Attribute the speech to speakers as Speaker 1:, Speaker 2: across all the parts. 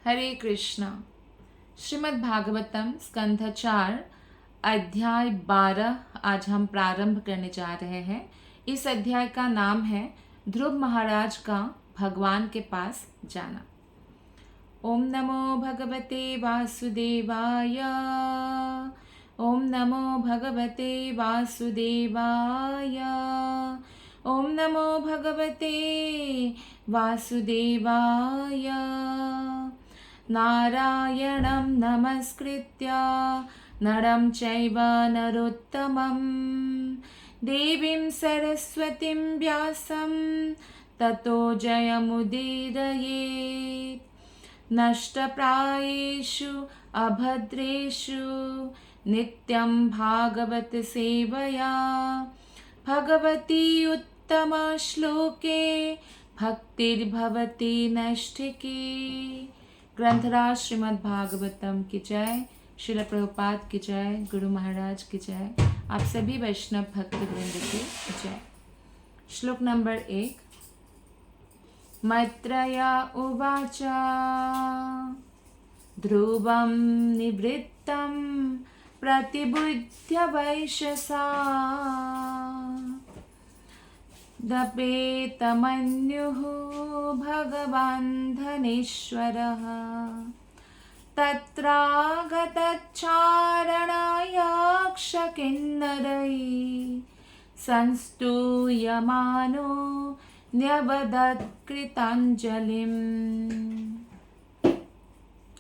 Speaker 1: हरे कृष्णा। श्रीमद् भागवतम स्कंध 4 अध्याय 12 आज हम प्रारंभ करने जा रहे हैं। इस अध्याय का नाम है ध्रुव महाराज का भगवान के पास जाना। ओम नमो भगवते वासुदेवाय। ओम नमो भगवते वासुदेवाय। ओम नमो भगवते वासुदेवाय। नारायणं नमस्कृत्य नरं चैव नरोत्तमं देवीं सरस्वतीं व्यासं ततो जयमुदीरयेत्। नष्टप्रायेषु अभद्रेषु नित्यं भागवत सेवया भगवती उत्तमश्लोके भक्तिर्भवति नैष्ठिकी। ग्रंथराज श्रीमद् भागवतम की जय, श्रील प्रभुपाद की जय, गुरु महाराज की जय, आप सभी वैष्णव भक्त वृंद की जय। श्लोक नंबर 1। मैत्रेय उवाच ध्रुवं निवृत्तं प्रतिबुध्य वैशसा दपेतमन्युः भगवान् धनेश्वरः तत्रागतच्चारणायाक्षकिन्नरैः संस्तूयमानो न्यवदत् कृताञ्जलिम्।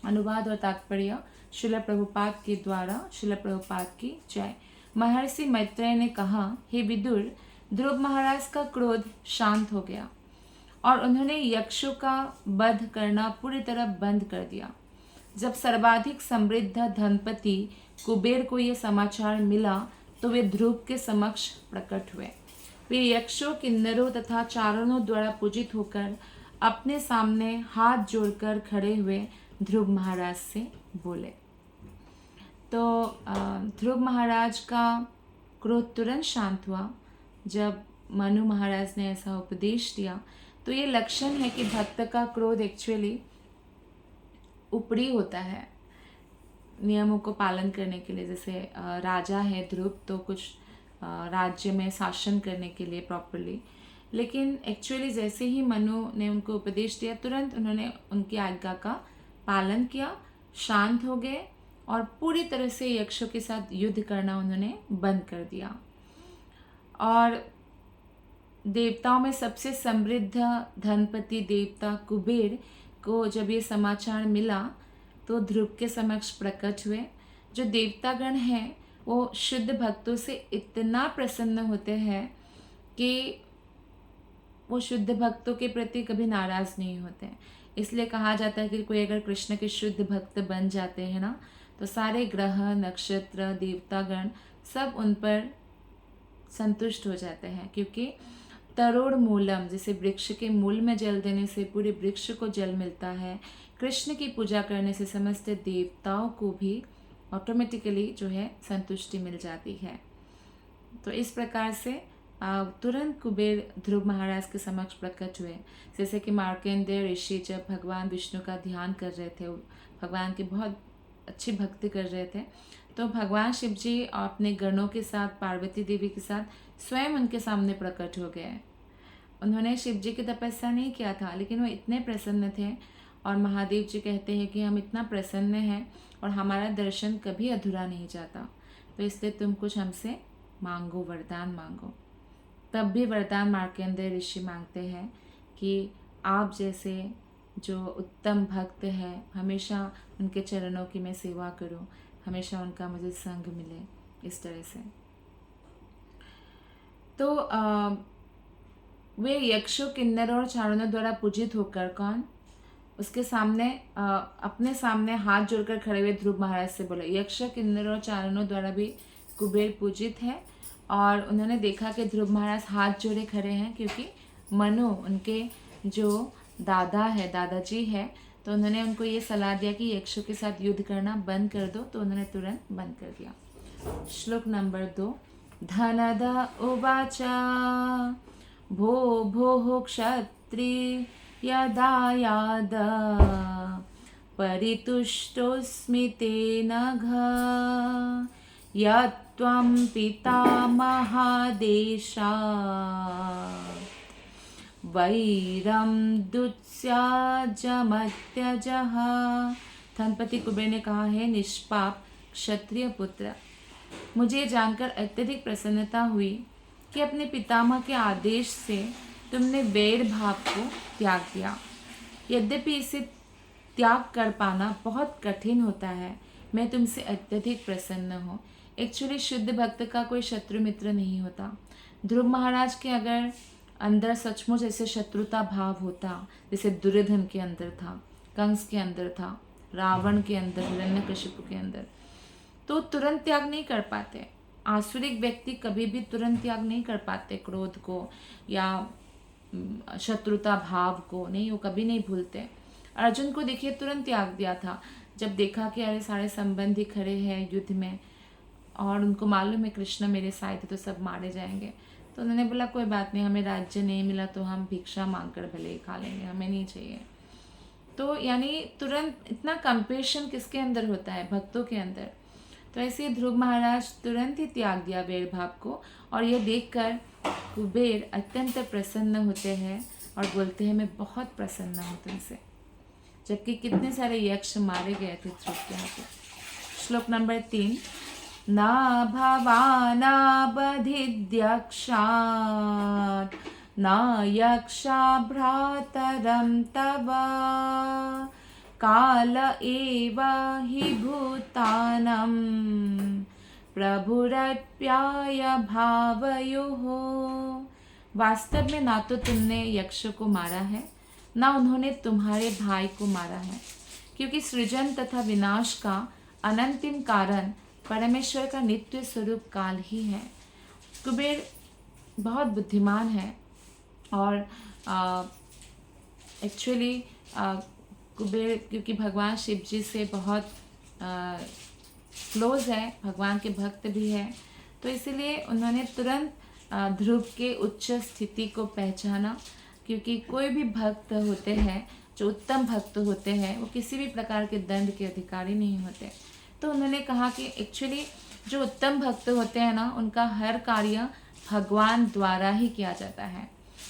Speaker 1: अनुवाद और तात्पर्य श्रील प्रभुपाद के द्वारा। श्रील प्रभुपाद की जय। महर्षि मैत्रेय ने कहा, हे विदुर, ध्रुव महाराज का क्रोध शांत हो गया और उन्होंने यक्षों का वध करना पूरी तरह बंद कर दिया। जब सर्वाधिक समृद्ध धनपति कुबेर को यह समाचार मिला तो वे ध्रुव के समक्ष प्रकट हुए। वे यक्षों, किन्नरों तथा चारणों द्वारा पूजित होकर अपने सामने हाथ जोड़कर खड़े हुए ध्रुव महाराज से बोले। तो ध्रुव महाराज का क्रोध तुरंत शांत हुआ जब मनु महाराज ने ऐसा उपदेश दिया। तो ये लक्षण है कि भक्त का क्रोध एक्चुअली ऊपरी होता है नियमों को पालन करने के लिए। जैसे राजा है ध्रुव, तो कुछ राज्य में शासन करने के लिए प्रॉपरली, लेकिन एक्चुअली जैसे ही मनु ने उनको उपदेश दिया तुरंत उन्होंने उनकी आज्ञा का पालन किया, शांत हो गए और पूरी तरह से यक्षों के साथ युद्ध करना उन्होंने बंद कर दिया। और देवताओं में सबसे समृद्ध धनपति देवता कुबेर को जब ये समाचार मिला तो ध्रुव के समक्ष प्रकट हुए। जो देवतागण हैं वो शुद्ध भक्तों से इतना प्रसन्न होते हैं कि वो शुद्ध भक्तों के प्रति कभी नाराज नहीं होते। इसलिए कहा जाता है कि कोई अगर कृष्ण के शुद्ध भक्त बन जाते हैं ना, तो सारे ग्रह, नक्षत्र, देवतागण सब उन पर संतुष्ट हो जाते हैं। क्योंकि तरोड़ मूलम, जैसे वृक्ष के मूल में जल देने से पूरे वृक्ष को जल मिलता है, कृष्ण की पूजा करने से समस्त देवताओं को भी ऑटोमेटिकली जो है संतुष्टि मिल जाती है। तो इस प्रकार से तुरंत कुबेर ध्रुव महाराज के समक्ष प्रकट हुए। जैसे कि मार्कंडेय ऋषि जब भगवान विष्णु का ध्यान कर रहे थे, भगवान की बहुत अच्छी भक्ति कर रहे थे, तो भगवान शिव जी अपने गणों के साथ, पार्वती देवी के साथ स्वयं उनके सामने प्रकट हो गए। उन्होंने शिव जी की तपस्या नहीं किया था, लेकिन वो इतने प्रसन्न थे। और महादेव जी कहते हैं कि हम इतना प्रसन्न हैं और हमारा दर्शन कभी अधूरा नहीं जाता, तो इसलिए तुम कुछ हमसे मांगो, वरदान मांगो। तब भी वरदान मार्कंडेय ऋषि मांगते हैं कि आप जैसे जो उत्तम भक्त है, हमेशा उनके चरणों की मैं सेवा करूं, हमेशा उनका मुझे संग मिले, इस तरह से। तो वे यक्षों, किन्नरों और चारणों द्वारा पूजित होकर कौन उसके सामने अपने सामने हाथ जोड़कर खड़े हुए ध्रुव महाराज से बोले। यक्ष, किन्नरों और चारणों द्वारा भी कुबेर पूजित है और उन्होंने देखा कि ध्रुव महाराज हाथ जोड़े खड़े हैं, क्योंकि मनु उनके जो दादा है, दादाजी है, तो उन्होंने उनको ये सलाह दिया कि यक्षों के साथ युद्ध करना बंद कर दो, तो उन्होंने तुरंत बंद कर दिया। श्लोक नंबर 2। धनद उवाच भो क्षत्रि यदा याद परितुष्टोऽस्मि तेन यत्त्वं पितामहादेशात् वैरं दुत्स्याजमत्यजः। धनपति कुबेर ने कहा, है निष्पाप क्षत्रिय पुत्र, मुझे जानकर अत्यधिक प्रसन्नता हुई कि अपने पितामह के आदेश से तुमने वैर भाव को त्याग दिया। यद्यपि इसे त्याग कर पाना बहुत कठिन होता है, मैं तुमसे अत्यधिक प्रसन्न हूँ। एक्चुअली शुद्ध भक्त का कोई शत्रु मित्र नहीं होता। ध्रुव महाराज के अगर अंदर सचमुच ऐसे शत्रुता भाव होता, जैसे दुर्योधन के अंदर था, कंस के अंदर था, रावण के अंदर, हिरण्यकशिपु के अंदर, तो तुरंत त्याग नहीं कर पाते। आसुरिक व्यक्ति कभी भी तुरंत त्याग नहीं कर पाते क्रोध को या शत्रुता भाव को, नहीं, वो कभी नहीं भूलते। अर्जुन को देखिए तुरंत त्याग दिया था जब देखा कि अरे सारे संबंधी खड़े हैं युद्ध में और उनको मालूम है कृष्ण मेरे साथ है तो सब मारे जाएंगे, तो उन्होंने बोला कोई बात नहीं, हमें राज्य नहीं मिला तो हम भिक्षा मांग कर भले ही खा लेंगे, हमें नहीं चाहिए। तो यानी तुरंत इतना कंपेशन किसके अंदर होता है? भक्तों के अंदर। तो ऐसे ध्रुव महाराज तुरंत ही त्याग दिया वैर भाव को, और ये देखकर कुबेर अत्यंत प्रसन्न होते हैं और बोलते हैं मैं बहुत प्रसन्न हूँ तुमसे। जबकि कितने सारे यक्ष मारे गए थे ध्रुव के हाथों। श्लोक नंबर 3। ना भवानाबधिद्यक्षात् न यक्षा भ्रातरं तव काल एव हि भूतानं प्रभुरप्याय भावयोः। वास्तव में ना तो तुमने यक्ष को मारा है, ना उन्होंने तुम्हारे भाई को मारा है, क्योंकि सृजन तथा विनाश का अनंतिम कारण परमेश्वर का नित्य स्वरूप काल ही है। कुबेर बहुत बुद्धिमान है और एक्चुअली कुबेर क्योंकि भगवान शिव जी से बहुत क्लोज है, भगवान के भक्त भी है, तो इसीलिए उन्होंने तुरंत ध्रुव के उच्च स्थिति को पहचाना। क्योंकि कोई भी भक्त होते हैं जो उत्तम भक्त होते हैं वो किसी भी प्रकार के दंड के अधिकारी नहीं होते। तो उन्होंने कहा कि एक्चुअली जो उत्तम भक्त होते हैं ना, उनका हर कार्य भगवान द्वारा ही किया जाता है।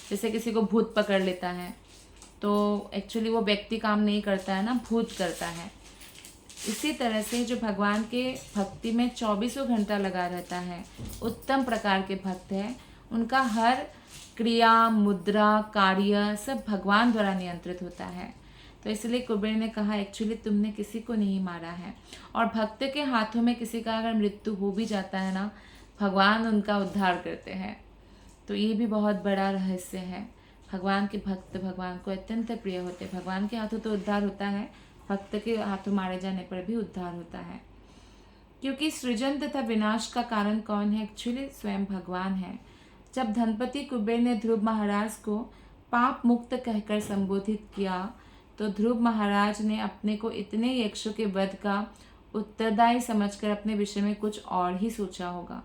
Speaker 1: जैसे किसी को भूत पकड़ लेता है तो एक्चुअली वो व्यक्ति काम नहीं करता है ना, भूत करता है। इसी तरह से जो भगवान के भक्ति में 24 घंटा लगा रहता है, उत्तम प्रकार के भक्त हैं, उनका हर क्रिया मुद्रा कार्य सब भगवान द्वारा नियंत्रित होता है। तो इसलिए कुबेर ने कहा एक्चुअली तुमने किसी को नहीं मारा है, और भक्त के हाथों में किसी का अगर मृत्यु हो भी जाता है ना, भगवान उनका उद्धार करते हैं। तो ये भी बहुत बड़ा रहस्य है। भगवान के भक्त भगवान को अत्यंत प्रिय होते हैं। भगवान के हाथों तो उद्धार होता है, भक्त के हाथों मारे जाने पर भी उद्धार होता है। क्योंकि सृजन तथा विनाश का कारण कौन है? एक्चुअली स्वयं भगवान है। जब धनपति कुबेर ने ध्रुव महाराज को पाप मुक्त कहकर संबोधित किया तो ध्रुव महाराज ने अपने को इतने यक्षों के वध का उत्तरदायी समझकर अपने विषय में कुछ और ही सोचा होगा,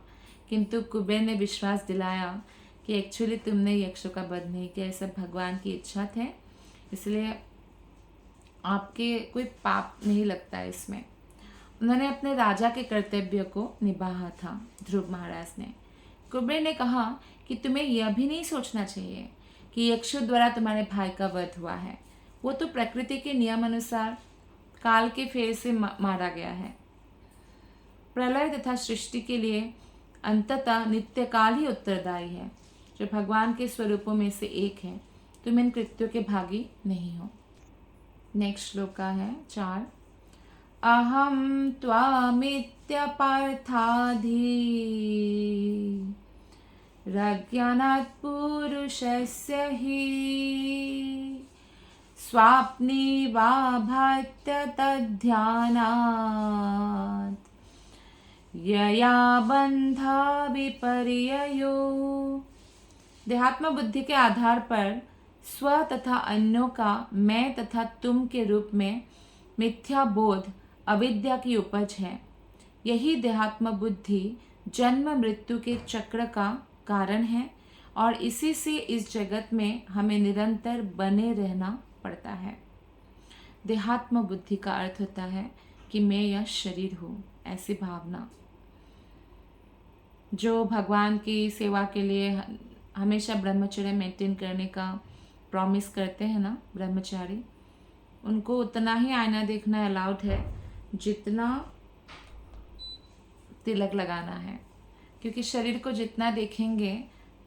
Speaker 1: किंतु कुबेर ने विश्वास दिलाया कि एक्चुअली तुमने यक्षों का वध नहीं किया, ये सब भगवान की इच्छा थे, इसलिए आपके कोई पाप नहीं लगता है इसमें। उन्होंने अपने राजा के कर्तव्य को निभाया था ध्रुव महाराज ने। कुबेर ने कहा कि तुम्हें यह भी नहीं सोचना चाहिए कि यक्षों द्वारा तुम्हारे भाई का वध हुआ है, वो तो प्रकृति के नियम अनुसार काल के फेर से मारा गया है। प्रलय तथा सृष्टि के लिए अंततः नित्य काल ही उत्तरदायी है, जो भगवान के स्वरूपों में से एक है। तुम इन कृत्यों के भागी नहीं हो। नेक्स्ट श्लोक का है 4। अहम त्वामित्य पार्थाधि रज्ञानात् पुरुषस्य हि स्वाप्नि वा भात्य तद्ध्यानात् यया बंधा विपर्ययो। देहात्म बुद्धि के आधार पर स्व तथा अन्यों का मैं तथा तुम के रूप में मिथ्या बोध अविद्या की उपज है। यही देहात्म बुद्धि जन्म मृत्यु के चक्र का कारण है और इसी से इस जगत में हमें निरंतर बने रहना पड़ता है। देहात्म बुद्धि का अर्थ होता है कि मैं यह शरीर हूँ, ऐसी भावना। जो भगवान की सेवा के लिए हमेशा ब्रह्मचर्य मेंटेन करने का प्रॉमिस करते हैं ना ब्रह्मचारी, उनको उतना ही आईना देखना अलाउड है जितना तिलक लगाना है। क्योंकि शरीर को जितना देखेंगे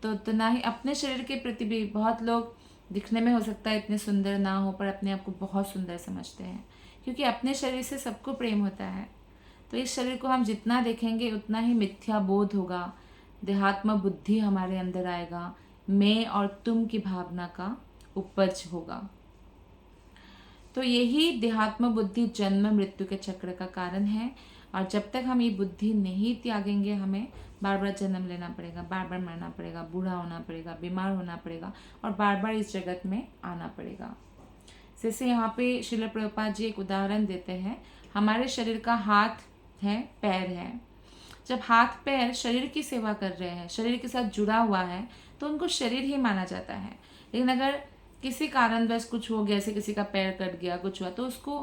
Speaker 1: तो उतना ही अपने शरीर के प्रति भी, बहुत लोग दिखने में हो सकता है इतने सुंदर ना हो पर अपने आप को बहुत सुंदर समझते हैं, क्योंकि अपने शरीर से सबको प्रेम होता है। तो इस शरीर को हम जितना देखेंगे उतना ही मिथ्या बोध होगा, देहात्म बुद्धि हमारे अंदर आएगा, मैं और तुम की भावना का उपज होगा। तो यही देहात्म बुद्धि जन्म मृत्यु के चक्र का कारण है। और जब तक हम ये बुद्धि नहीं त्यागेंगे, हमें बार बार जन्म लेना पड़ेगा, बार बार मरना पड़ेगा, बूढ़ा होना पड़ेगा, बीमार होना पड़ेगा और बार बार इस जगत में आना पड़ेगा। जैसे यहाँ पे श्रील प्रभुपाद जी एक उदाहरण देते हैं। हमारे शरीर का हाथ है, पैर है। जब हाथ पैर शरीर की सेवा कर रहे हैं, शरीर के साथ जुड़ा हुआ है, तो उनको शरीर ही माना जाता है। लेकिन अगर किसी कारणवश कुछ हो गया, जैसे किसी का पैर कट गया, कुछ हुआ, तो उसको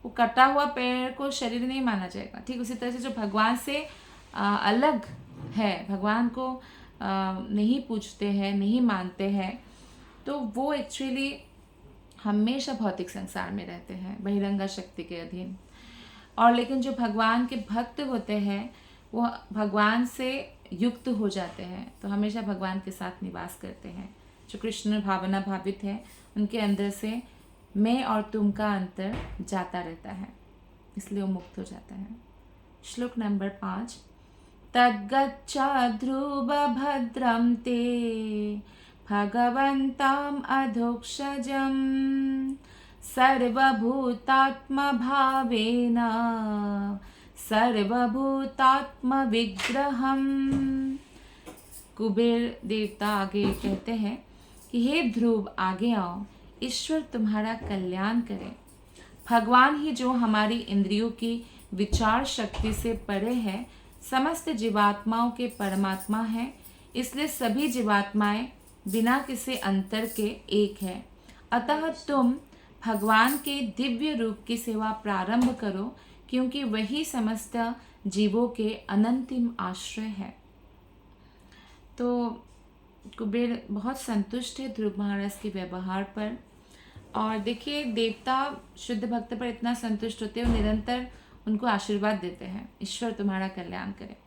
Speaker 1: वो कटा हुआ पैर को शरीर नहीं माना जाएगा। ठीक उसी तरह से जो भगवान से अलग है, भगवान को नहीं पूछते हैं, नहीं मानते हैं, तो वो एक्चुअली हमेशा भौतिक संसार में रहते हैं, बहिरंगा शक्ति के अधीन। और लेकिन जो भगवान के भक्त होते हैं वो भगवान से युक्त हो जाते हैं, तो हमेशा भगवान के साथ निवास करते हैं। जो कृष्ण भावना भावित है, उनके अंदर से मैं और तुम का अंतर जाता रहता है, इसलिए वो मुक्त हो जाता है। श्लोक नंबर 5। तद्गच्छा ध्रुव भद्रम ते भगवन्तं अधोक्षजं सर्वभूतात्म भावेन सर्वभूतात्म विग्रहम। कुबेर देवता आगे कहते हैं कि हे ध्रुव, आगे आओ, ईश्वर तुम्हारा कल्याण करे। भगवान ही जो हमारी इंद्रियों की विचार शक्ति से परे है, समस्त जीवात्माओं के परमात्मा है, इसलिए सभी जीवात्माएं बिना किसी अंतर के एक है। अतः तुम भगवान के दिव्य रूप की सेवा प्रारंभ करो, क्योंकि वही समस्त जीवों के अनंतिम आश्रय है। तो कुबेर बहुत संतुष्ट है ध्रुव महाराज के व्यवहार पर। और देखिए, देवता शुद्ध भक्त पर इतना संतुष्ट होते हैं, निरंतर उनको आशीर्वाद देते हैं, ईश्वर तुम्हारा कल्याण करे।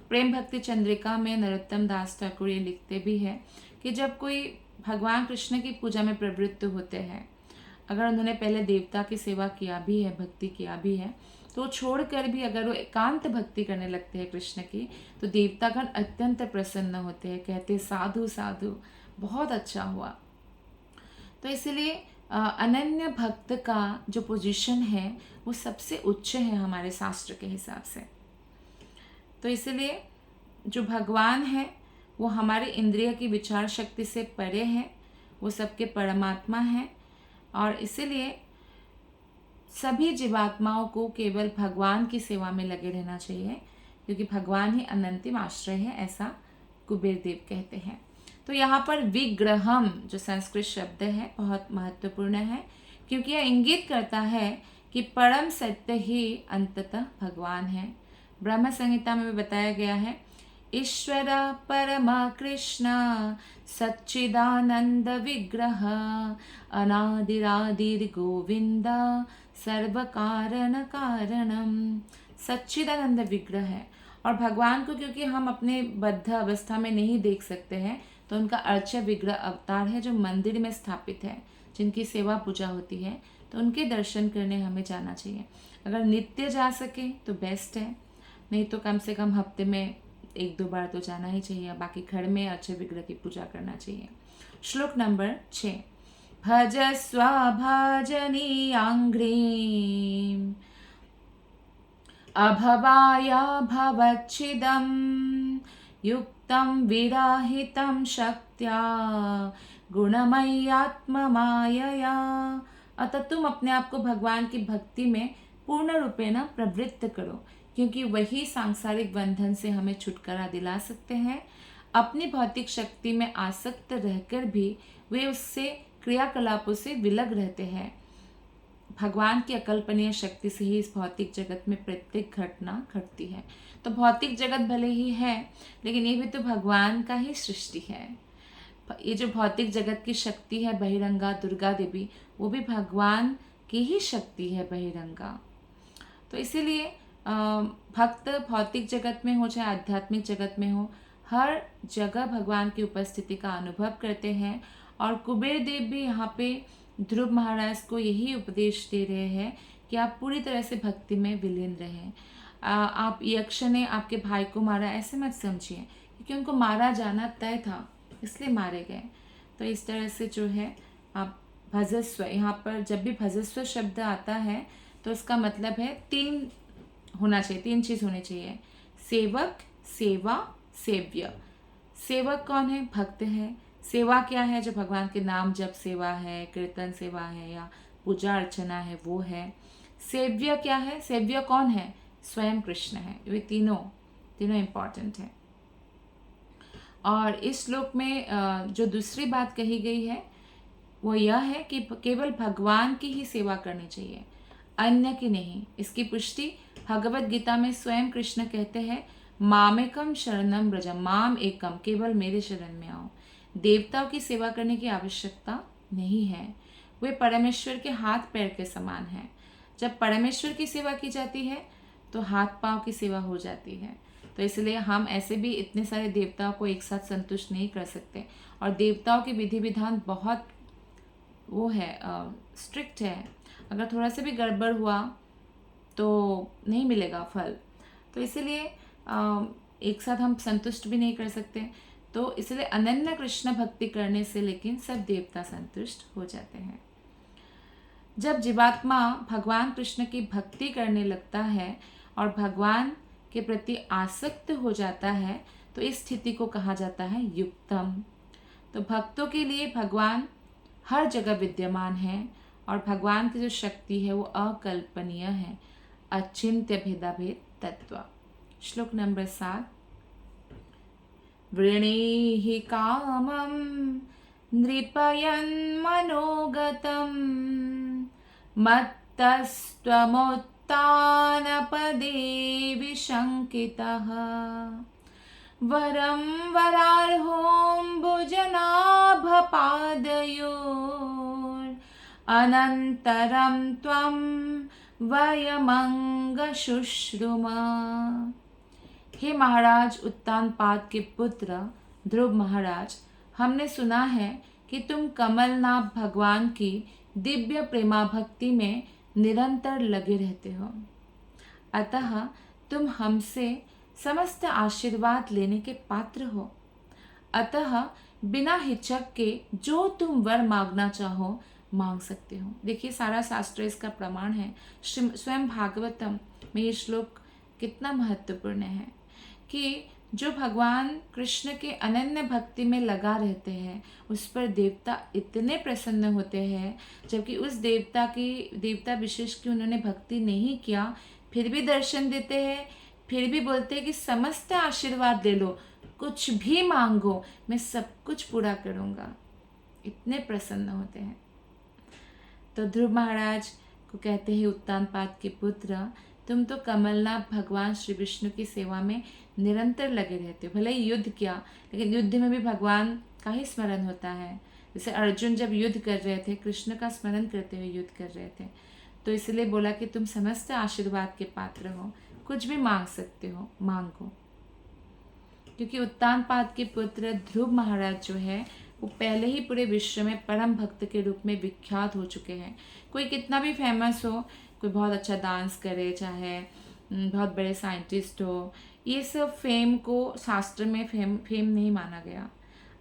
Speaker 1: प्रेम भक्ति चंद्रिका में नरोत्तम दास ठाकुर ये लिखते भी है कि जब कोई भगवान कृष्ण की पूजा में प्रवृत्त होते हैं, अगर उन्होंने पहले देवता की सेवा किया भी है, भक्ति किया भी है, तो छोड़कर भी अगर वो एकांत भक्ति करने लगते हैं कृष्ण की, तो देवतागण अत्यंत प्रसन्न होते हैं, कहते साधु साधु, बहुत अच्छा हुआ। तो इसलिए अनन्य भक्त का जो पोजीशन है वो सबसे उच्च है हमारे शास्त्र के हिसाब से। तो इसलिए जो भगवान है वो हमारे इंद्रिय की विचार शक्ति से परे है, वो सबके परमात्मा है। और इसीलिए सभी जीवात्माओं को केवल भगवान की सेवा में लगे रहना चाहिए, क्योंकि भगवान ही अनंतिम आश्रय है, ऐसा कुबेर देव कहते हैं। तो यहाँ पर विग्रहम जो संस्कृत शब्द है बहुत महत्वपूर्ण है, क्योंकि यह इंगित करता है कि परम सत्य ही अंततः भगवान है। ब्रह्म संहिता में भी बताया गया है, ईश्वर परमा कृष्ण सच्चिदानंद विग्रह अनादिरादिर गोविंद सर्व कारण कारणम। सच्चिदानंद विग्रह है, और भगवान को क्योंकि हम अपने बद्ध अवस्था में नहीं देख सकते हैं, तो उनका अर्चा विग्रह अवतार है जो मंदिर में स्थापित है, जिनकी सेवा पूजा होती है, तो उनके दर्शन करने हमें जाना चाहिए। अगर नित्य जा सके तो बेस्ट है, नहीं तो कम से कम हफ्ते में 1-2 बार तो जाना ही चाहिए। बाकी घर में अर्चा विग्रह की पूजा करना चाहिए। श्लोक नंबर 6। भज स्वाभाजनीयांघ्रीं अभवाया भवच्छिदं युक्तं विराहितं शक्त्या गुणमय्यात्ममायया। अतः तुम अपने आप को भगवान की भक्ति में पूर्ण रूपेण प्रवृत्त करो, क्योंकि वही सांसारिक बंधन से हमें छुटकारा दिला सकते हैं। अपनी भौतिक शक्ति में आसक्त रहकर भी वे उससे क्रियाकलापों से विलग रहते हैं। भगवान की अकल्पनीय शक्ति से ही इस भौतिक जगत में प्रत्येक घटना घटती है। तो भौतिक जगत भले ही है, लेकिन ये भी तो भगवान का ही सृष्टि है। ये जो भौतिक जगत की शक्ति है बहिरंगा दुर्गा देवी, वो भी भगवान की ही शक्ति है बहिरंगा। तो इसीलिए भक्त भौतिक जगत में हो चाहे आध्यात्मिक जगत में हो, हर जगह भगवान की उपस्थिति का अनुभव करते हैं। और कुबेर देव भी यहाँ पे ध्रुव महाराज को यही उपदेश दे रहे हैं कि आप पूरी तरह से भक्ति में विलीन रहें। आप यक्ष ने आपके भाई को मारा ऐसे मत समझिए, क्योंकि उनको मारा जाना तय था, इसलिए मारे गए। तो इस तरह से जो है आप भजस्व, यहाँ पर जब भी भजस्व शब्द आता है तो उसका मतलब है तीन होना चाहिए, तीन चीज़ होनी चाहिए। सेवक, सेवा, सेव्य। सेवक कौन है? भक्त है। सेवा क्या है? जो भगवान के नाम जप सेवा है, कीर्तन सेवा है या पूजा अर्चना है, वो है। सेव्य क्या है? सेव्य कौन है? स्वयं कृष्ण है। ये तीनों इंपॉर्टेंट है। और इस श्लोक में जो दूसरी बात कही गई है वो यह है कि केवल भगवान की ही सेवा करनी चाहिए, अन्य की नहीं। इसकी पुष्टि भगवत गीता में स्वयं कृष्ण कहते हैं, मामेकम शरणम व्रज, माम एकम, केवल मेरे शरण में आओ। देवताओं की सेवा करने की आवश्यकता नहीं है, वे परमेश्वर के हाथ पैर के समान हैं। जब परमेश्वर की सेवा की जाती है तो हाथ पांव की सेवा हो जाती है। तो इसलिए हम ऐसे भी इतने सारे देवताओं को एक साथ संतुष्ट नहीं कर सकते। और देवताओं के विधि विधान बहुत वो है, स्ट्रिक्ट है। अगर थोड़ा सा भी गड़बड़ हुआ तो नहीं मिलेगा फल। तो इसीलिए एक साथ हम संतुष्ट भी नहीं कर सकते। तो इसलिए अनन्य कृष्ण भक्ति करने से लेकिन सब देवता संतुष्ट हो जाते हैं। जब जीवात्मा भगवान कृष्ण की भक्ति करने लगता है और भगवान के प्रति आसक्त हो जाता है तो इस स्थिति को कहा जाता है युक्तम। तो भक्तों के लिए भगवान हर जगह विद्यमान है और भगवान की जो शक्ति है वो अकल्पनीय है, अचिंत्य भेदाभेद तत्व। श्लोक नंबर 7। वृणीहि कामं नृपयन् मनोगतं मत्तस्त्वमुत्थानपदे विशङ्कितः वरं वरार्होऽम्बुजनाभपादयोरनन्तरं त्वं वयमङ्गशुश्रुम। हे महाराज उत्तानपाद के पुत्र ध्रुव महाराज, हमने सुना है कि तुम कमलनाभ भगवान की दिव्य प्रेमा भक्ति में निरंतर लगे रहते हो, अतः तुम हमसे समस्त आशीर्वाद लेने के पात्र हो। अतः बिना हिचक के जो तुम वर मांगना चाहो मांग सकते हो। देखिए सारा शास्त्र इसका प्रमाण है। स्वयं भागवतम में ये श्लोक कितना महत्वपूर्ण है कि जो भगवान कृष्ण के अनन्य भक्ति में लगा रहते हैं उस पर देवता इतने प्रसन्न होते हैं, जबकि उस देवता विशेष की उन्होंने भक्ति नहीं किया फिर भी दर्शन देते हैं, फिर भी बोलते हैं कि समस्त आशीर्वाद ले लो, कुछ भी मांगो, मैं सब कुछ पूरा करूँगा। इतने प्रसन्न होते हैं। तो ध्रुव महाराज को कहते हैं उत्तानपाद के पुत्र, तुम तो कमलनाथ भगवान श्री विष्णु की सेवा में निरंतर लगे रहते हो। भले ही युद्ध किया, लेकिन युद्ध में भी भगवान का ही स्मरण होता है। जैसे अर्जुन जब युद्ध कर रहे थे, कृष्ण का स्मरण करते हुए युद्ध कर रहे थे। तो इसलिए बोला कि तुम समस्त आशीर्वाद के पात्र हो, कुछ भी मांग सकते हो, मांगो। क्योंकि उत्तानपाद के पुत्र ध्रुव महाराज जो है वो पहले ही पूरे विश्व में परम भक्त के रूप में विख्यात हो चुके हैं। कोई कितना भी फेमस हो, कोई बहुत अच्छा डांस करे, चाहे बहुत बड़े साइंटिस्ट हो, ये सब फेम को शास्त्र में फेम नहीं माना गया।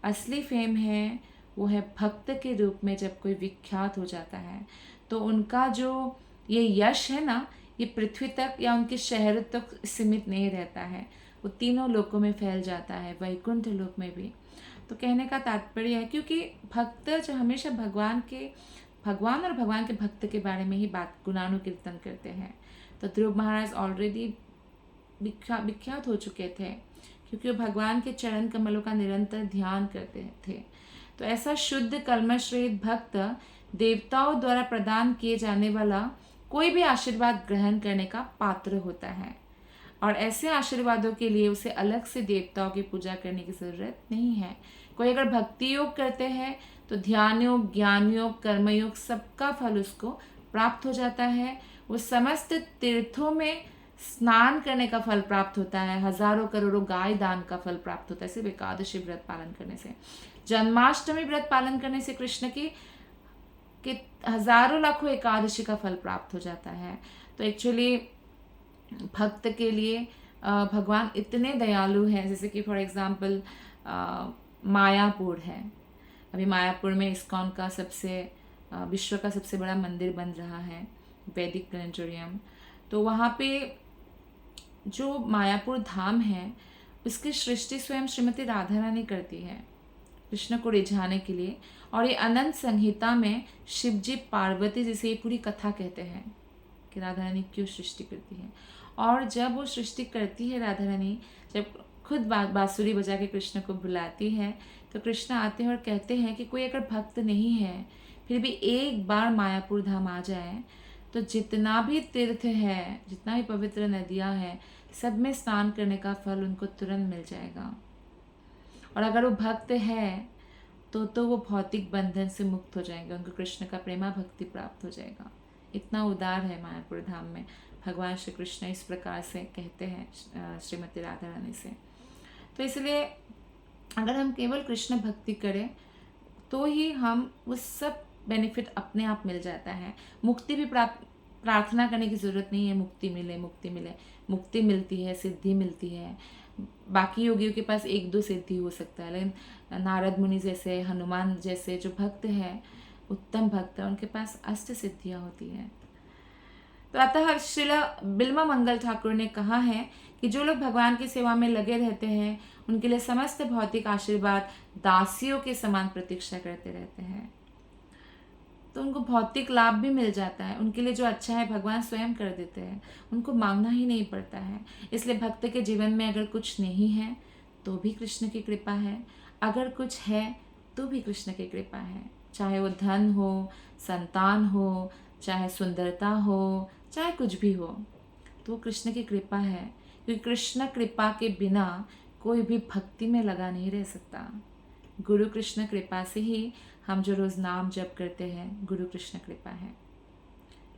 Speaker 1: असली फेम है वो है भक्त के रूप में जब कोई विख्यात हो जाता है तो उनका जो ये यश है ना, ये पृथ्वी तक या उनके शहर तक सीमित नहीं रहता है, वो तीनों लोकों में फैल जाता है, वैकुंठ लोक में भी। तो कहने का तात्पर्य है क्योंकि भक्त जो हमेशा भगवान और भगवान के भक्त के बारे में ही बात गुणानुकीर्तन करते हैं। तो ध्रुव महाराज ऑलरेडी विख्यात हो चुके थे क्योंकि वो भगवान के चरण कमलों का निरंतर ध्यान करते थे। तो ऐसा शुद्ध कल्मश रहित भक्त देवताओं द्वारा प्रदान किए जाने वाला कोई भी आशीर्वाद ग्रहण करने का पात्र होता है, और ऐसे आशीर्वादों के लिए उसे अलग से देवताओं की पूजा करने की जरूरत नहीं है। कोई अगर भक्ति योग करते हैं तो ध्यान योग, ज्ञान योग, कर्मयोग सबका फल उसको प्राप्त हो जाता है। वो समस्त तीर्थों में स्नान करने का फल प्राप्त होता है, हजारों करोड़ों गाय दान का फल प्राप्त होता है सिर्फ एकादशी व्रत पालन करने से। जन्माष्टमी व्रत पालन करने से कृष्ण की हजारों लाखों एकादशी का फल प्राप्त हो जाता है। तो एक्चुअली भक्त के लिए भगवान इतने दयालु हैं, जैसे कि फॉर एग्जांपल मायापुर है। अभी मायापुर में इस्कॉन का विश्व का सबसे बड़ा मंदिर बन रहा है, वैदिक प्लेनेटोरियम। तो वहाँ पे जो मायापुर धाम है उसकी सृष्टि स्वयं श्रीमती राधा रानी करती है कृष्ण को रिझाने के लिए। और ये अनंत संहिता में शिवजी पार्वती जिसे ये पूरी कथा कहते हैं कि राधा रानी क्यों सृष्टि करती है। और जब वो सृष्टि करती है राधा रानी, जब खुद बांसुरी बजा के कृष्ण को बुलाती है, तो कृष्ण आते हैं और कहते हैं कि कोई अगर भक्त नहीं है फिर भी एक बार मायापुर धाम आ जाए तो जितना भी तीर्थ है, जितना भी पवित्र नदियाँ हैं, सब में स्नान करने का फल उनको तुरंत मिल जाएगा। और अगर वो भक्त है तो वो भौतिक बंधन से मुक्त हो जाएंगे, उनको कृष्ण का प्रेमा भक्ति प्राप्त हो जाएगा। इतना उदार है मायापुर धाम में। भगवान श्री कृष्ण इस प्रकार से कहते हैं श्रीमती राधा रानी से। तो इसलिए अगर हम केवल कृष्ण भक्ति करें तो ही हम उस सब बेनिफिट अपने आप मिल जाता है। मुक्ति भी प्रार्थना करने की ज़रूरत नहीं है, मुक्ति मिले मुक्ति मिले। मुक्ति मिलती है, सिद्धि मिलती है। बाकी योगियों के पास एक दो सिद्धि हो सकता है, लेकिन नारद मुनि जैसे, हनुमान जैसे जो भक्त हैं, उत्तम भक्त हैं, उनके पास अष्ट सिद्धियाँ होती हैं। तो अतः श्रील बिल्वा मंगल ठाकुर ने कहा है कि जो लोग भगवान की सेवा में लगे रहते हैं उनके लिए समस्त भौतिक आशीर्वाद दासियों के समान प्रतीक्षा करते रहते हैं। तो उनको भौतिक लाभ भी मिल जाता है, उनके लिए जो अच्छा है भगवान स्वयं कर देते हैं, उनको मांगना ही नहीं पड़ता है। इसलिए भक्त के जीवन में अगर कुछ नहीं है तो भी कृष्ण की कृपा है, अगर कुछ है तो भी कृष्ण की कृपा है। चाहे वो धन हो, संतान हो, चाहे सुंदरता हो, चाहे कुछ भी हो, तो कृष्ण की कृपा है। क्योंकि कृष्ण कृपा के बिना कोई भी भक्ति में लगा नहीं रह सकता। गुरु कृष्ण कृपा से ही हम जो रोज़ नाम जप करते हैं, गुरु कृष्ण कृपा है।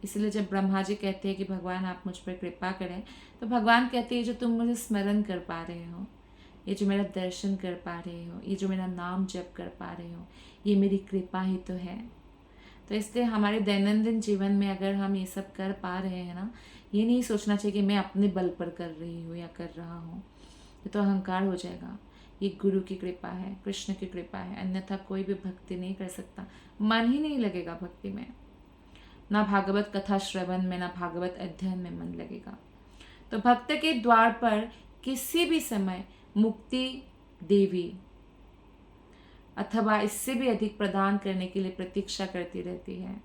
Speaker 1: इसलिए जब ब्रह्मा जी कहते हैं कि भगवान आप मुझ पर कृपा करें, तो भगवान कहते हैं जो तुम मुझे स्मरण कर पा रहे हो, ये जो मेरा दर्शन कर पा रहे हो, ये जो मेरा नाम जप कर पा रहे हो, ये मेरी कृपा ही तो है। तो इसलिए हमारे दैनंदिन जीवन में अगर हम ये सब कर पा रहे हैं ना, ये नहीं सोचना चाहिए कि मैं अपने बल पर कर रही हूँ या कर रहा हूँ, ये तो अहंकार हो जाएगा। ये गुरु की कृपा है, कृष्ण की कृपा है, अन्यथा कोई भी भक्ति नहीं कर सकता। मन ही नहीं लगेगा भक्ति में, ना भागवत कथा श्रवण में, ना भागवत अध्ययन में मन लगेगा। तो भक्त के द्वार पर किसी भी समय मुक्ति देवी अथवा इससे भी अधिक प्रदान करने के लिए प्रतीक्षा करती रहती है।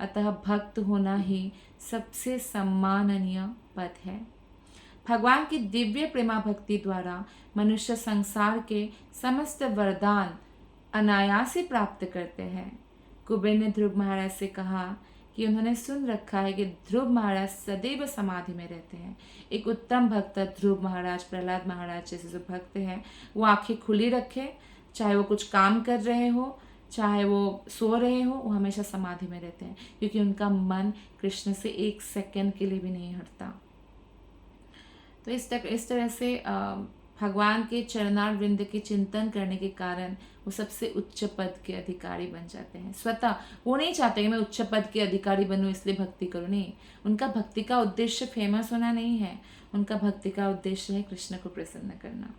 Speaker 1: अतः भक्त होना ही सबसे सम्माननीय पद है। भगवान की दिव्य प्रेमा भक्ति द्वारा मनुष्य संसार के समस्त वरदान अनायास ही प्राप्त करते हैं। कुबेर ने ध्रुव महाराज से कहा कि उन्होंने सुन रखा है कि ध्रुव महाराज सदैव समाधि में रहते हैं। एक उत्तम भक्त ध्रुव महाराज, प्रहलाद महाराज जैसे जो भक्त हैं, वो आंखें खुली रखे, चाहे वो कुछ काम कर रहे हो, चाहे वो सो रहे हो, वो हमेशा समाधि में रहते हैं, क्योंकि उनका मन कृष्ण से एक सेकंड के लिए भी नहीं हटता। तो इस तरह से भगवान के चरणार वृंद के चिंतन करने के कारण वो सबसे उच्च पद के अधिकारी बन जाते हैं। स्वतः वो नहीं चाहते कि मैं उच्च पद के अधिकारी बनूं इसलिए भक्ति करूं, नहीं। उनका भक्ति का उद्देश्य फेमस होना नहीं है, उनका भक्ति का उद्देश्य है कृष्ण को प्रसन्न करना।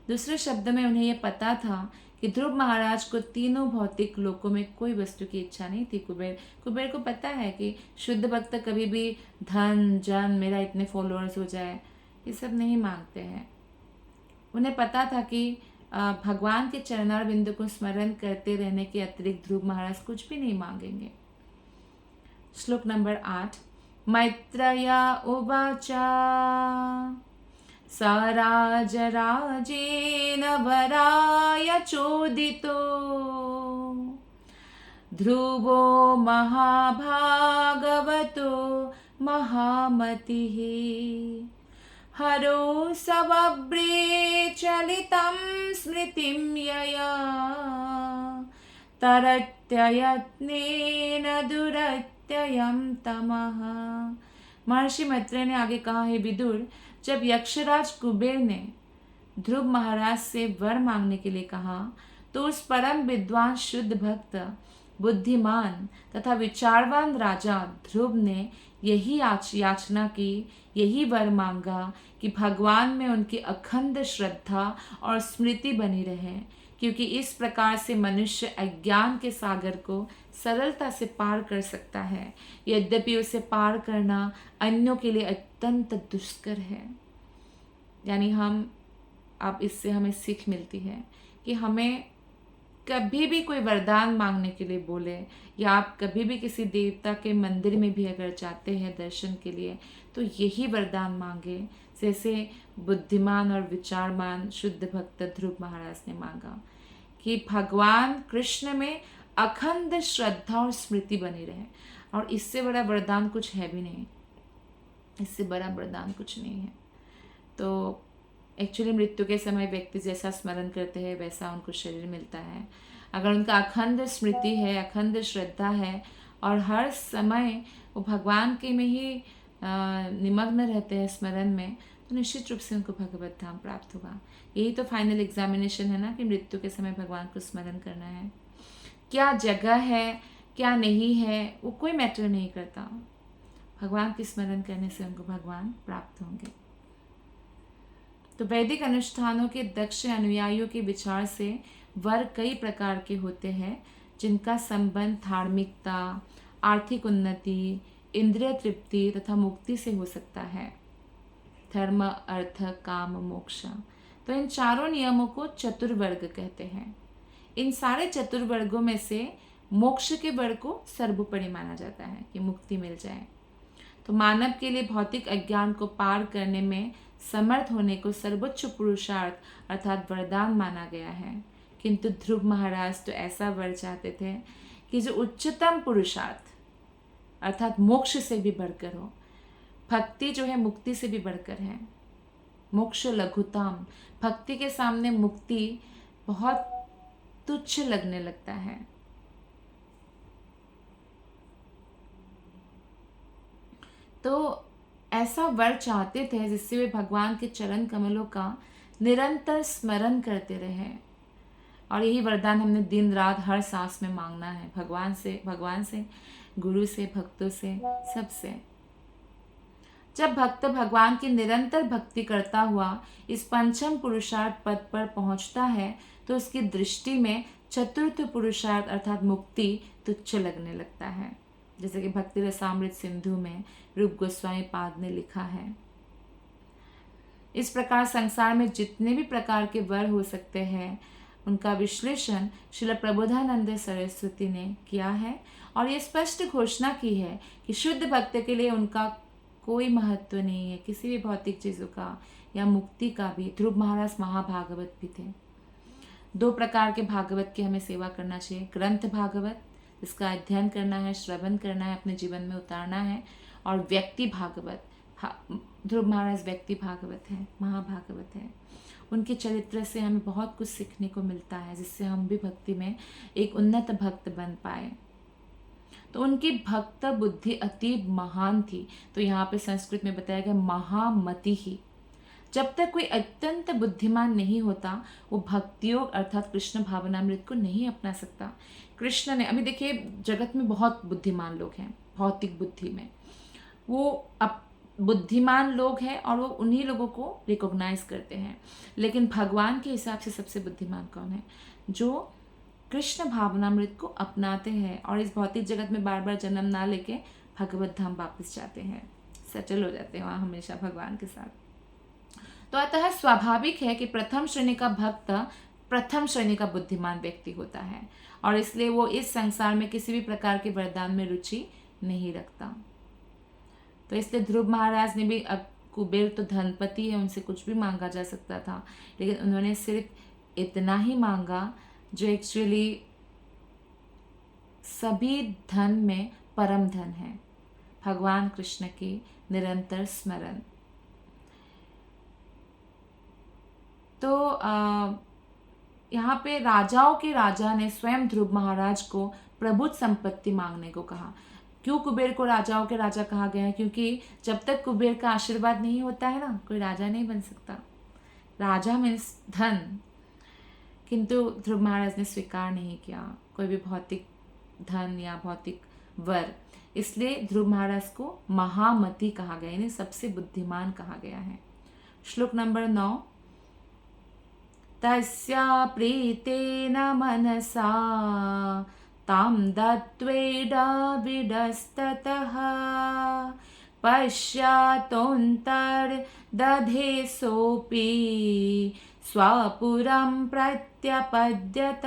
Speaker 1: दूसरे शब्द में उन्हें यह पता था कि ध्रुव महाराज को तीनों भौतिक लोकों में कोई वस्तु की इच्छा नहीं थी। कुबेर को पता है कि शुद्ध भक्त कभी भी धन जन, मेरा इतने फॉलोअर्स हो जाए, ये सब नहीं मांगते हैं। उन्हें पता था कि भगवान के चरणार बिंदु को स्मरण करते रहने के अतिरिक्त ध्रुव महाराज कुछ भी नहीं मांगेंगे। श्लोक नंबर 8। मैत्रेया उवाचा स राजराजेन वराय चोदितो ध्रुवो महाभागवतो महामतिः हरो सवव्रे चलितं स्मृतिं यया तरत्ययत्नेन दुरत्ययं तमः। महर्षि मैत्रेय ने आगे कहा, है विदुर, जब यक्षराज कुबेर ने ध्रुव महाराज से वर मांगने के लिए कहा तो उस परम विद्वान शुद्ध भक्त बुद्धिमान तथा विचारवान राजा ध्रुव ने यही याचना की, यही वर मांगा कि भगवान में उनकी अखंड श्रद्धा और स्मृति बनी रहे, क्योंकि इस प्रकार से मनुष्य अज्ञान के सागर को सरलता से पार कर सकता है, यद्यपि उसे पार करना अन्यों के लिए अत्यंत दुष्कर है। यानी अब इससे हमें सीख मिलती है कि हमें कभी भी कोई वरदान मांगने के लिए बोले, या आप कभी भी किसी देवता के मंदिर में भी अगर जाते हैं दर्शन के लिए, तो यही वरदान मांगे जैसे बुद्धिमान और विचारमान शुद्ध भक्त ध्रुव महाराज ने मांगा कि भगवान कृष्ण में अखंड श्रद्धा और स्मृति बनी रहे। और इससे बड़ा वरदान कुछ है भी नहीं, इससे बड़ा वरदान कुछ नहीं है। तो एक्चुअली मृत्यु के समय व्यक्ति जैसा स्मरण करते हैं वैसा उनको शरीर मिलता है। अगर उनका अखंड स्मृति है, अखंड श्रद्धा है और हर समय वो भगवान के में ही निमग्न रहते हैं स्मरण में, तो निश्चित रूप से उनको भगवत धाम प्राप्त होगा। यही तो फाइनल एग्जामिनेशन है ना, कि मृत्यु के समय भगवान को स्मरण करना है। क्या जगह है, क्या नहीं है, वो कोई मैटर नहीं करता। भगवान के स्मरण करने से उनको भगवान प्राप्त होंगे। तो वैदिक अनुष्ठानों के दक्ष अनुयायियों के विचार से वर कई प्रकार के होते हैं, जिनका संबंध धार्मिकता, आर्थिक उन्नति, इंद्रिय तृप्ति तथा मुक्ति से हो सकता है। धर्म, अर्थ, काम, मोक्ष। तो इन चारों नियमों को चतुर्वर्ग कहते हैं। इन सारे चतुर्वर्गों में से मोक्ष के वर्ग को सर्वोपरि माना जाता है कि मुक्ति मिल जाए। तो मानव के लिए भौतिक अज्ञान को पार करने में समर्थ होने को सर्वोच्च पुरुषार्थ अर्थात वरदान माना गया है। किंतु ध्रुव महाराज तो ऐसा वर चाहते थे कि जो उच्चतम पुरुषार्थ अर्थात मोक्ष से भी बढ़कर हो। भक्ति जो है मुक्ति से भी बढ़कर है। मोक्ष लघुतम, भक्ति के सामने मुक्ति बहुत तुच्छ लगने लगता है। तो ऐसा वर चाहते थे जिससे वे भगवान के चरण कमलों का निरंतर स्मरण करते रहे। और यही वरदान हमने दिन रात हर सांस में मांगना है, भगवान से, गुरु से, भक्तों से, सबसे। जब भक्त भगवान की निरंतर भक्ति करता हुआ इस पंचम पुरुषार्थ पद पर पहुंचता है तो उसकी दृष्टि में चतुर्थ पुरुषार्थ अर्थात मुक्ति तुच्छ लगने लगता है। जैसे कि भक्ति रसामृत सिंधु में रूप गोस्वामी पाद ने लिखा है। इस प्रकार संसार में जितने भी प्रकार के वर हो सकते हैं उनका विश्लेषण श्रील प्रबोधानंद सरस्वती ने किया है और ये स्पष्ट घोषणा की है कि शुद्ध भक्त के लिए उनका कोई महत्व नहीं है, किसी भी भौतिक चीज़ों का या मुक्ति का भी। ध्रुव महाराज महाभागवत भी थे। दो प्रकार के भागवत की हमें सेवा करना चाहिए। ग्रंथ भागवत, इसका अध्ययन करना है, श्रवण करना है, अपने जीवन में उतारना है, और व्यक्ति भागवत। ध्रुव महाराज व्यक्ति भागवत है, महाभागवत है। उनके चरित्र से हमें बहुत कुछ सीखने को मिलता है, जिससे हम भी भक्ति में एक उन्नत भक्त बन पाए। तो उनकी भक्त बुद्धि अति महान थी। तो यहाँ पे संस्कृत में बताया गया महामति ही। जब तक कोई अत्यंत बुद्धिमान नहीं होता वो भक्ति योग अर्थात कृष्ण भावनामृत को नहीं अपना सकता। कृष्ण ने, अभी देखिए जगत में बहुत बुद्धिमान लोग हैं, भौतिक बुद्धि में वो अब बुद्धिमान लोग हैं और वो उन्हीं लोगों को रिकॉग्नाइज करते हैं। लेकिन भगवान के हिसाब से सबसे बुद्धिमान कौन है? जो कृष्ण भावनामृत को अपनाते हैं और इस भौतिक जगत में बार बार जन्म ना लेके भगवत धाम वापस जाते हैं, सेटल हो जाते हैं वहाँ हमेशा भगवान के साथ। तो अतः स्वाभाविक है कि प्रथम श्रेणी का भक्त प्रथम श्रेणी का बुद्धिमान व्यक्ति होता है और इसलिए वो इस संसार में किसी भी प्रकार के वरदान में रुचि नहीं रखता। तो इसलिए ध्रुव महाराज ने भी, अब कुबेर तो धनपति है, उनसे कुछ भी मांगा जा सकता था, लेकिन उन्होंने सिर्फ इतना ही मांगा जो एक्चुअली सभी धन में परम धन है भगवान कृष्ण के निरंतर स्मरण। तो यहाँ पे राजाओं के राजा ने स्वयं ध्रुव महाराज को प्रभुत संपत्ति मांगने को कहा। क्यों कुबेर को राजाओं के राजा कहा गया है? क्योंकि जब तक कुबेर का आशीर्वाद नहीं होता है ना, कोई राजा नहीं बन सकता। राजा मीन्स धन, किंतु ध्रुव महाराज ने स्वीकार नहीं किया कोई भी भौतिक धन या भौतिक वर, इसलिए ध्रुव महाराज को महामती कहा गया, यानी सबसे बुद्धिमान कहा गया है। श्लोक नंबर 9। तस्या प्रीतेन मनसा तां दत्वेडाविडस्ततः पश्यातोऽन्तर्दधे सोऽपि स्वपुरं प्रत्यपद्यत।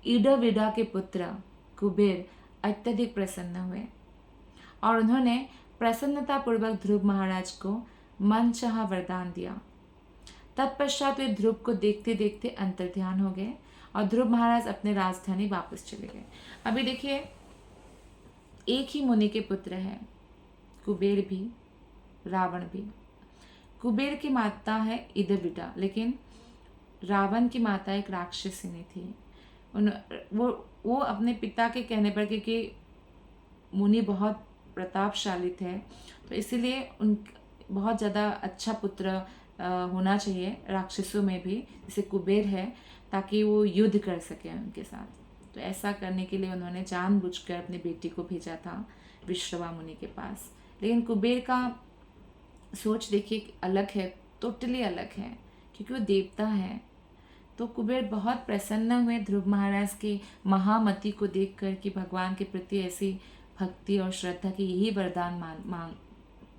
Speaker 1: इडविडा के पुत्र कुबेर अत्यधिक प्रसन्न हुए और उन्होंने प्रसन्नता पूर्वक ध्रुव महाराज को मनचाहा वरदान दिया। तत्पश्चात वे ध्रुव को देखते देखते अंतर्ध्यान हो गए और ध्रुव महाराज अपने राजधानी वापस चले गए। अभी देखिए, एक ही मुनि के पुत्र हैं, कुबेर भी रावण भी। कुबेर की माता है इडविडा, लेकिन रावण की माता एक राक्षसिनी थी। वो अपने पिता के कहने पर, क्योंकि मुनि बहुत प्रतापशाली थे, तो इसीलिए उन बहुत ज़्यादा अच्छा पुत्र होना चाहिए राक्षसों में भी, जैसे कुबेर है, ताकि वो युद्ध कर सके उनके साथ। तो ऐसा करने के लिए उन्होंने जानबूझकर अपनी बेटी को भेजा था विश्रवा मुनि के पास। लेकिन कुबेर का सोच देखिए अलग है, टोटली अलग है, क्योंकि वो देवता है। तो कुबेर बहुत प्रसन्न हुए ध्रुव महाराज के महामति को देखकर कि भगवान के प्रति ऐसी भक्ति और श्रद्धा की यही वरदान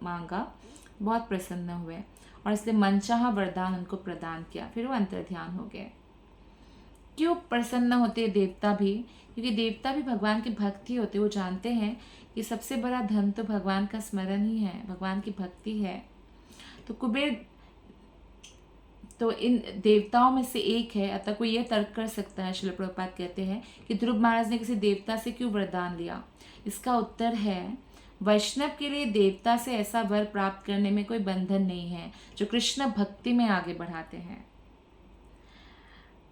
Speaker 1: मांगा। बहुत प्रसन्न हुए और इसलिए मनचाहा वरदान उनको प्रदान किया। फिर वो अंतर्ध्यान हो गए। क्यों प्रसन्न होते देवता भी? क्योंकि देवता भी भगवान के भक्ति होते। वो जानते हैं कि सबसे बड़ा धन तो भगवान का स्मरण ही है, भगवान की भक्ति है। तो कुबेर तो इन देवताओं में से एक है। अतः कोई यह तर्क कर सकता है, श्रील प्रभुपाद कहते हैं, कि ध्रुव महाराज ने किसी देवता से क्यों वरदान लिया। इसका उत्तर है, वैष्णव के लिए देवता से ऐसा वर प्राप्त करने में कोई बंधन नहीं है जो कृष्ण भक्ति में आगे बढ़ाते हैं।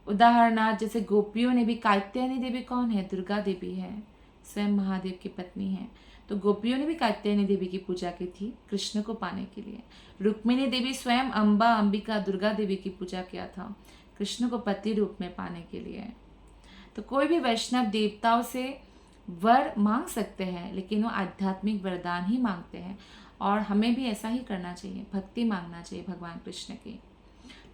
Speaker 1: उदाहरणार्थ जैसे गोपियों ने भी, कात्यायनी देवी कौन है? दुर्गा देवी है, स्वयं महादेव की पत्नी है। तो गोपियों ने भी कात्यायनी देवी की पूजा की थी कृष्ण को पाने के लिए। रुक्मिणी देवी स्वयं अम्बा, अंबिका, दुर्गा देवी की पूजा किया था कृष्ण को पति रूप में पाने के लिए। तो कोई भी वैष्णव देवताओं से वर मांग सकते हैं, लेकिन वो आध्यात्मिक वरदान ही मांगते हैं। और हमें भी ऐसा ही करना चाहिए, भक्ति मांगना चाहिए भगवान कृष्ण की।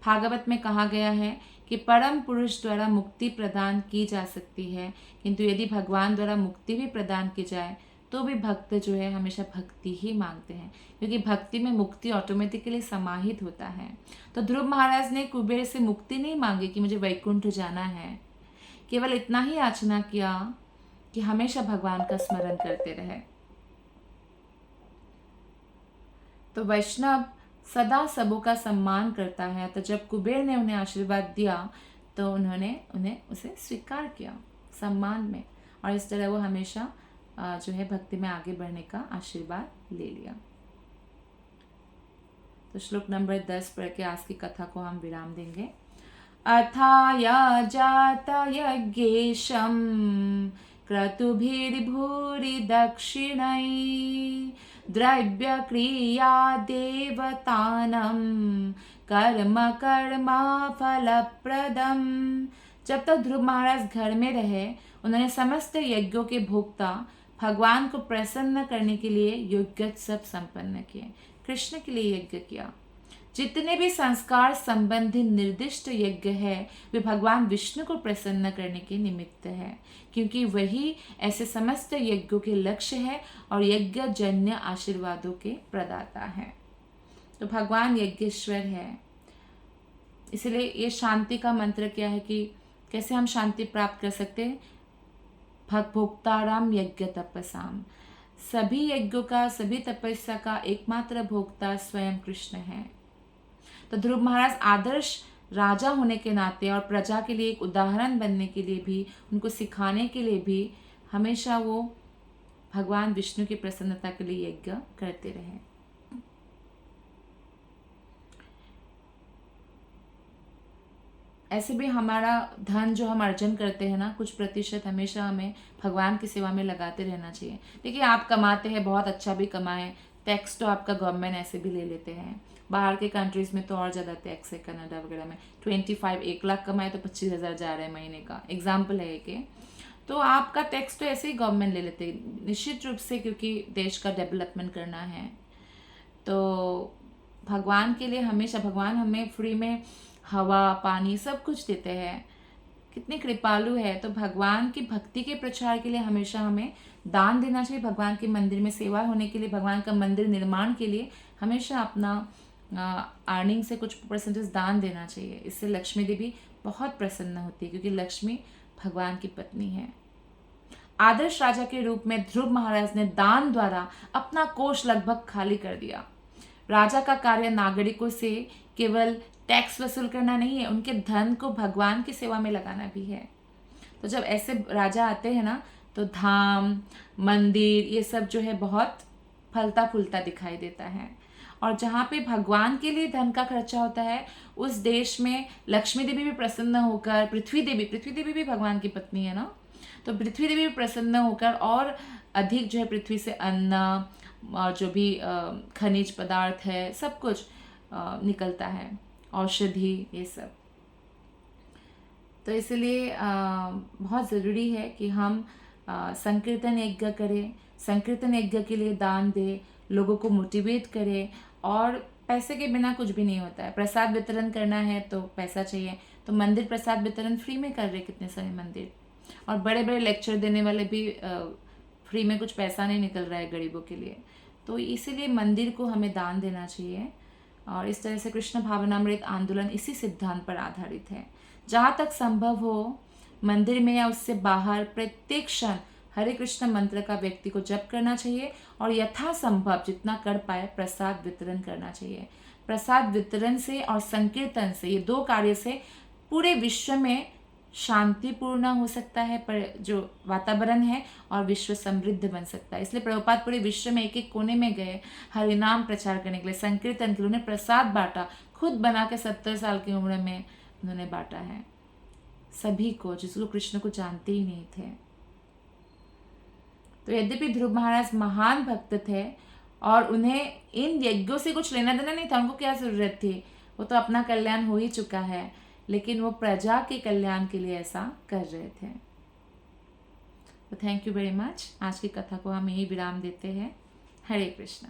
Speaker 1: भागवत में कहा गया है कि परम पुरुष द्वारा मुक्ति प्रदान की जा सकती है, किंतु यदि भगवान द्वारा मुक्ति भी प्रदान की जाए तो भी भक्त जो है हमेशा भक्ति ही मांगते हैं, क्योंकि भक्ति में मुक्ति ऑटोमेटिकली समाहित होता है। तो ध्रुव महाराज ने कुबेर से मुक्ति नहीं मांगी कि मुझे वैकुंठ जाना है, केवल इतना ही याचना किया कि हमेशा भगवान का स्मरण करते रहे। तो वैष्णव सदा सबों का सम्मान करता है। तो जब कुबेर ने उन्हें आशीर्वाद दिया तो उन्होंने उसे स्वीकार किया सम्मान में, और इस तरह वो हमेशा जो है भक्ति में आगे बढ़ने का आशीर्वाद ले लिया। तो श्लोक नंबर 10 पढ़ के आज की कथा को हम विराम देंगे। अथाया जात यज्ञेशं क्रतुभिर्भूरि दक्षिणै द्रव्य क्रिया देवतानं कर्म कर्मा फलप्रदम। जब तक ध्रुव महाराज घर में रहे, उन्होंने समस्त यज्ञों के भोक्ता भगवान को प्रसन्न करने के लिए यज्ञोत्सव संपन्न किए, कृष्ण के लिए यज्ञ किया। जितने भी संस्कार संबंधी निर्दिष्ट यज्ञ है वे भगवान विष्णु को प्रसन्न करने के निमित्त है, क्योंकि वही ऐसे समस्त यज्ञों के लक्ष्य है और यज्ञ जन्य आशीर्वादों के प्रदाता है। तो भगवान यज्ञेश्वर है। इसलिए ये शांति का मंत्र क्या है कि कैसे हम शांति प्राप्त कर सकते हैं? भोक्ताराम यज्ञ तपसाम। सभी यज्ञों का, सभी तपस्या का एकमात्र भोक्ता स्वयं कृष्ण है। तो ध्रुव महाराज आदर्श राजा होने के नाते और प्रजा के लिए एक उदाहरण बनने के लिए भी, उनको सिखाने के लिए भी हमेशा वो भगवान विष्णु की प्रसन्नता के लिए यज्ञ करते रहे। ऐसे भी हमारा धन जो हम अर्जन करते हैं ना, कुछ प्रतिशत हमेशा हमें भगवान की सेवा में लगाते रहना चाहिए। देखिए, आप कमाते हैं, बहुत अच्छा भी कमाएं, टैक्स तो आपका गवर्नमेंट ऐसे भी ले लेते हैं। बाहर के कंट्रीज़ में तो और ज़्यादा टैक्स है, कनाडा वगैरह में 25, 1 लाख कमाए तो 25,000 जा रहा है महीने का, एग्जाम्पल है कि तो आपका टैक्स तो ऐसे ही गवर्नमेंट ले लेते हैं निश्चित रूप से, क्योंकि देश का डेवलपमेंट करना है। तो भगवान के लिए हमेशा, भगवान हमें फ्री में हवा पानी सब कुछ देते हैं, कितने कृपालु है। तो भगवान की भक्ति के प्रचार के लिए हमेशा हमें दान देना चाहिए। भगवान के मंदिर में सेवा होने के लिए, भगवान का मंदिर निर्माण के लिए हमेशा अपना अर्निंग से कुछ परसेंटेज दान देना चाहिए। इससे लक्ष्मी देवी बहुत प्रसन्न होती है, क्योंकि लक्ष्मी भगवान की पत्नी है। आदर्श राजा के रूप में ध्रुव महाराज ने दान द्वारा अपना कोष लगभग खाली कर दिया। राजा का कार्य नागरिकों से केवल टैक्स वसूल करना नहीं है, उनके धन को भगवान की सेवा में लगाना भी है। तो जब ऐसे राजा आते हैं ना, तो धाम मंदिर ये सब जो है बहुत फलता फूलता दिखाई देता है। और जहाँ पे भगवान के लिए धन का खर्चा होता है, उस देश में लक्ष्मी देवी भी प्रसन्न होकर, पृथ्वी देवी भी भगवान की पत्नी है ना, तो पृथ्वी देवी भी प्रसन्न होकर और अधिक जो है पृथ्वी से अन्न और जो भी खनिज पदार्थ है सब कुछ निकलता है, औषधि ये सब। तो इसलिए बहुत ज़रूरी है कि हम संकीर्तन यज्ञ करें, संकीर्तन यज्ञ के लिए दान दें, लोगों को मोटिवेट करें। और पैसे के बिना कुछ भी नहीं होता है। प्रसाद वितरण करना है तो पैसा चाहिए, तो मंदिर प्रसाद वितरण फ्री में कर रहे कितने सारे मंदिर, और बड़े बड़े लेक्चर देने वाले भी फ्री में, कुछ पैसा नहीं निकल रहा है गरीबों के लिए। तो इसीलिए मंदिर को हमें दान देना चाहिए। और इस तरह से कृष्ण भावनामृत आंदोलन इसी सिद्धांत पर आधारित है। जहाँ तक संभव हो, मंदिर में या उससे बाहर प्रत्येक क्षण हरे कृष्ण मंत्र का व्यक्ति को जप करना चाहिए, और यथासंभव जितना कर पाए प्रसाद वितरण करना चाहिए। प्रसाद वितरण से और संकीर्तन से, ये 2 कार्य से पूरे विश्व में शांतिपूर्ण हो सकता है, पर जो वातावरण है, और विश्व समृद्ध बन सकता है। इसलिए प्रभुपाद पूरे विश्व में एक एक कोने में गए हरिनाम प्रचार करने के लिए, संकीर्तन के लिए। उन्होंने प्रसाद बांटा, खुद बना के 70 साल की उम्र में उन्होंने बांटा है सभी को, जिसको कृष्ण को जानते ही नहीं थे। तो यद्यपि ध्रुव महाराज महान भक्त थे और उन्हें इन यज्ञों से कुछ लेना देना नहीं था, उनको क्या जरूरत थी, वो तो अपना कल्याण हो ही चुका है, लेकिन वो प्रजा के कल्याण के लिए ऐसा कर रहे थे। तो थैंक यू वेरी मच। आज की कथा को हम यही विराम देते हैं। हरे कृष्ण।